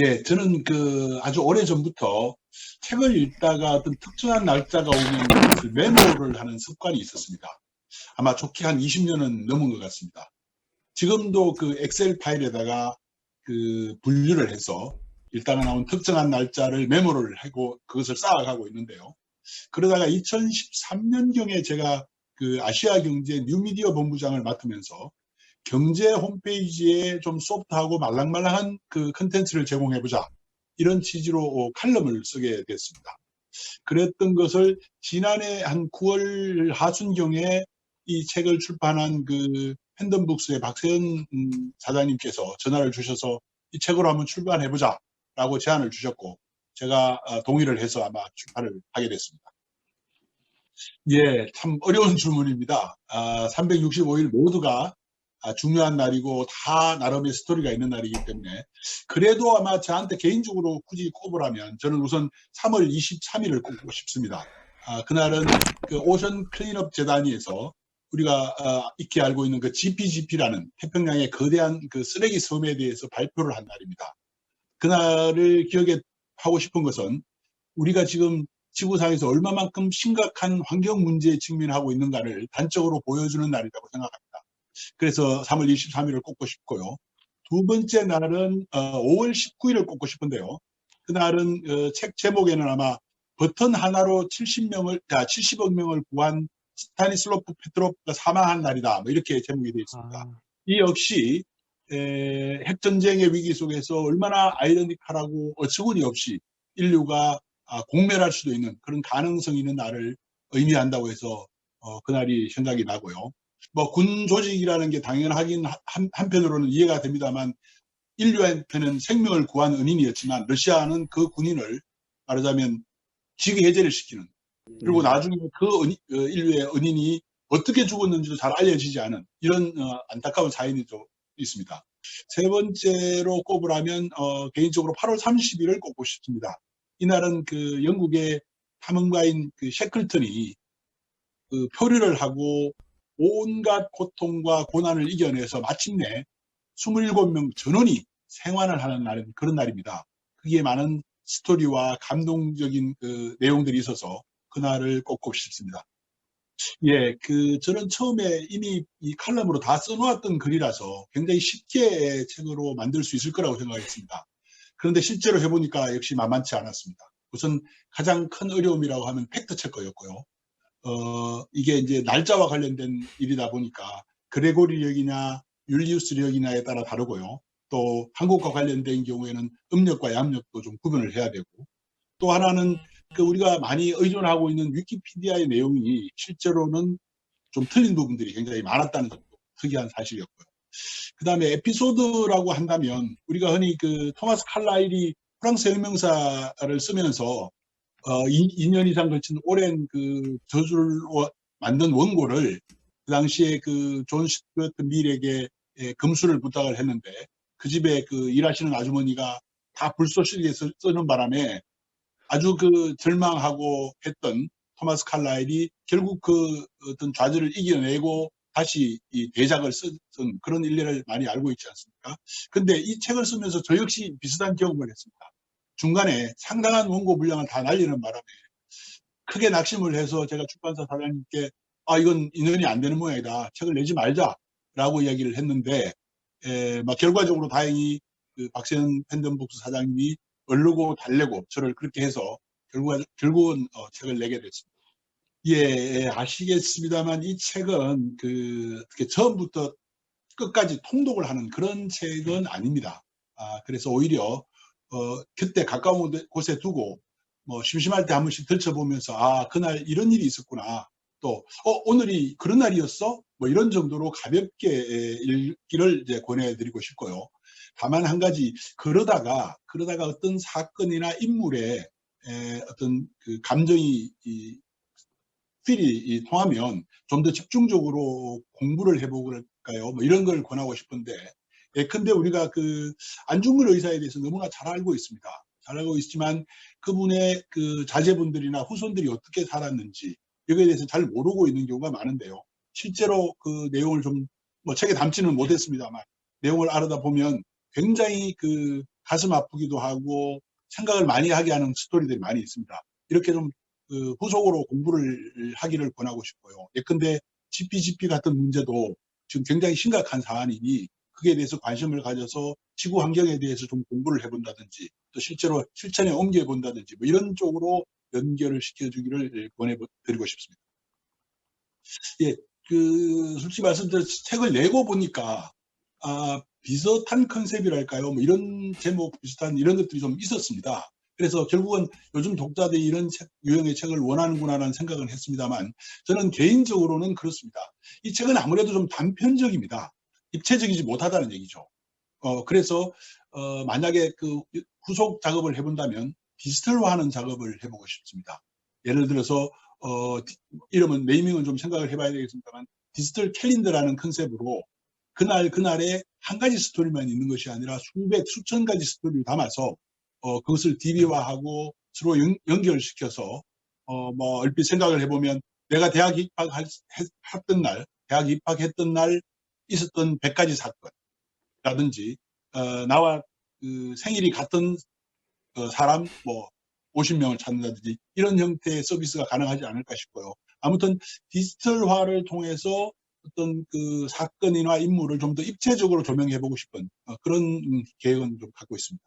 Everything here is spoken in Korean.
예. 저는 아주 오래전부터 책을 읽다가 어떤 특정한 날짜가 오면 그것을 메모를 하는 습관이 있었습니다. 아마 좋게 한 20년은 넘은 것 같습니다. 지금도 그 엑셀 파일에다가 분류를 해서 읽다가 나온 특정한 날짜를 메모를 하고 그것을 쌓아가고 있는데요. 그러다가 2013년경에 제가 아시아 경제 뉴미디어 본부장을 맡으면서 경제 홈페이지에 좀 소프트하고 말랑말랑한 컨텐츠를 제공해보자. 이런 취지로 칼럼을 쓰게 됐습니다. 그랬던 것을 지난해 한 9월 하순경에 이 책을 출판한 팬덤북스의 박세현 사장님께서 전화를 주셔서 이 책으로 한번 출판해보자 라고 제안을 주셨고 제가 동의를 해서 아마 출판을 하게 됐습니다. 예, 참 어려운 질문입니다. 365일 모두가 중요한 날이고 다 나름의 스토리가 있는 날이기 때문에 그래도 아마 저한테 개인적으로 굳이 꼽으라면 저는 우선 3월 23일을 꼽고 싶습니다. 그날은 오션 클린업 재단위에서 우리가 익히 알고 있는 GPGP라는 태평양의 거대한 쓰레기 섬에 대해서 발표를 한 날입니다. 그날을 기억에 하고 싶은 것은 우리가 지금 지구상에서 얼마만큼 심각한 환경 문제에 직면하고 있는가를 단적으로 보여주는 날이라고 생각합니다. 그래서 3월 23일을 꼽고 싶고요. 두 번째 날은 5월 19일을 꼽고 싶은데요. 그날은 책 제목에는 아마 버튼 하나로 70억 명을 구한 스타니슬로프 페트로프가 사망한 날이다. 뭐 이렇게 제목이 되어 있습니다. 이 역시 핵전쟁의 위기 속에서 얼마나 아이러니컬하고 어처구니 없이 인류가 공멸할 수도 있는 그런 가능성이 있는 날을 의미한다고 해서 그날이 생각이 나고요. 뭐 군 조직이라는 게 당연하긴 한편으로는 이해가 됩니다만 인류한테는 생명을 구한 은인이었지만 러시아는 그 군인을 말하자면 직위 해제를 시키는 그리고 나중에 인류의 은인이 어떻게 죽었는지도 잘 알려지지 않은 이런 안타까운 사연이 좀 있습니다. 세 번째로 꼽으라면 개인적으로 8월 30일을 꼽고 싶습니다. 이날은 영국의 탐험가인 셰클턴이 표류를 하고 온갖 고통과 고난을 이겨내서 마침내 27명 전원이 생환을 하는 날은 그런 날입니다. 거기에 많은 스토리와 감동적인 내용들이 있어서 그날을 꼽고 싶습니다. 예, 저는 처음에 이미 이 칼럼으로 다 써놓았던 글이라서 굉장히 쉽게 책으로 만들 수 있을 거라고 생각했습니다. 그런데 실제로 해보니까 역시 만만치 않았습니다. 우선 가장 큰 어려움이라고 하면 팩트 체커였고요. 이게 이제 날짜와 관련된 일이다 보니까 그레고리력이나 율리우스력이냐에 따라 다르고요. 또 한국과 관련된 경우에는 음력과 양력도 좀 구분을 해야 되고 또 하나는 우리가 많이 의존하고 있는 위키피디아의 내용이 실제로는 좀 틀린 부분들이 굉장히 많았다는 것도 특이한 사실이었고요. 그 다음에 에피소드라고 한다면 우리가 흔히 토마스 칼라일이 프랑스 혁명사를 쓰면서 2년 이상 걸친 오랜 저주를 만든 원고를 그 당시에 존 스튜어트 밀에게 금수를 부탁을 했는데 그 집에 일하시는 아주머니가 다 불쏘시개 쓰는 바람에 아주 절망하고 했던 토마스 칼라일이 결국 어떤 좌절을 이겨내고 다시 이 대작을 쓴 그런 일례를 많이 알고 있지 않습니까? 근데 이 책을 쓰면서 저 역시 비슷한 경험을 했습니다. 중간에 상당한 원고 분량을 다 날리는 바람에 크게 낙심을 해서 제가 출판사 사장님께 이건 인연이 안 되는 모양이다. 책을 내지 말자라고 이야기를 했는데 결과적으로 다행히 박세현 팬덤북스 사장님이 얼르고 달래고 저를 그렇게 해서 결국은 책을 내게 됐습니다. 예, 아시겠습니다만 이 책은 처음부터 끝까지 통독을 하는 그런 책은 아닙니다. 그래서 오히려 그때 가까운 곳에 두고 뭐 심심할 때 한 번씩 들춰보면서 그날 이런 일이 있었구나. 또 오늘이 그런 날이었어? 뭐 이런 정도로 가볍게 읽기를 이제 권해드리고 싶고요. 다만 한 가지 그러다가 어떤 사건이나 인물의 어떤 감정이 필이 통하면 좀 더 집중적으로 공부를 해볼까요? 뭐 이런 걸 권하고 싶은데 예컨대 우리가 안중근 의사에 대해서 너무나 잘 알고 있습니다. 잘 알고 있지만 그분의 자제분들이나 후손들이 어떻게 살았는지 여기에 대해서 잘 모르고 있는 경우가 많은데요. 실제로 내용을 좀 책에 담지는 못했습니다만 내용을 알아다 보면 굉장히 가슴 아프기도 하고 생각을 많이 하게 하는 스토리들이 많이 있습니다. 이렇게 좀 후속으로 공부를 하기를 권하고 싶고요. 예컨대 GPGP 같은 문제도 지금 굉장히 심각한 사안이니 그에 대해서 관심을 가져서 지구 환경에 대해서 좀 공부를 해본다든지 또 실제로 실천에 옮겨본다든지 뭐 이런 쪽으로 연결을 시켜주기를 권해드리고 싶습니다. 예, 솔직히 말씀드려 책을 내고 보니까 비슷한 컨셉이랄까요? 뭐 이런 제목 비슷한 이런 것들이 좀 있었습니다. 그래서 결국은 요즘 독자들이 이런 유형의 책을 원하는구나라는 생각은 했습니다만 저는 개인적으로는 그렇습니다. 이 책은 아무래도 좀 단편적입니다. 입체적이지 못하다는 얘기죠. 그래서 만약에 후속 작업을 해본다면 디지털화하는 작업을 해보고 싶습니다. 예를 들어서 이름은 네이밍은 좀 생각을 해봐야 되겠습니다만 디지털 캘린더라는 컨셉으로 그날에 한 가지 스토리만 있는 것이 아니라 수백 수천 가지 스토리를 담아서 그것을 DB화하고 서로 연결시켜서 뭐 얼핏 생각을 해보면 내가 대학 입학했던 날 있었던 100가지 사건라든지 나와 생일이 같은 사람 뭐 50명을 찾는다든지 이런 형태의 서비스가 가능하지 않을까 싶고요. 아무튼 디지털화를 통해서 어떤 사건이나 인물을 좀 더 입체적으로 조명해보고 싶은 그런 계획은 좀 갖고 있습니다.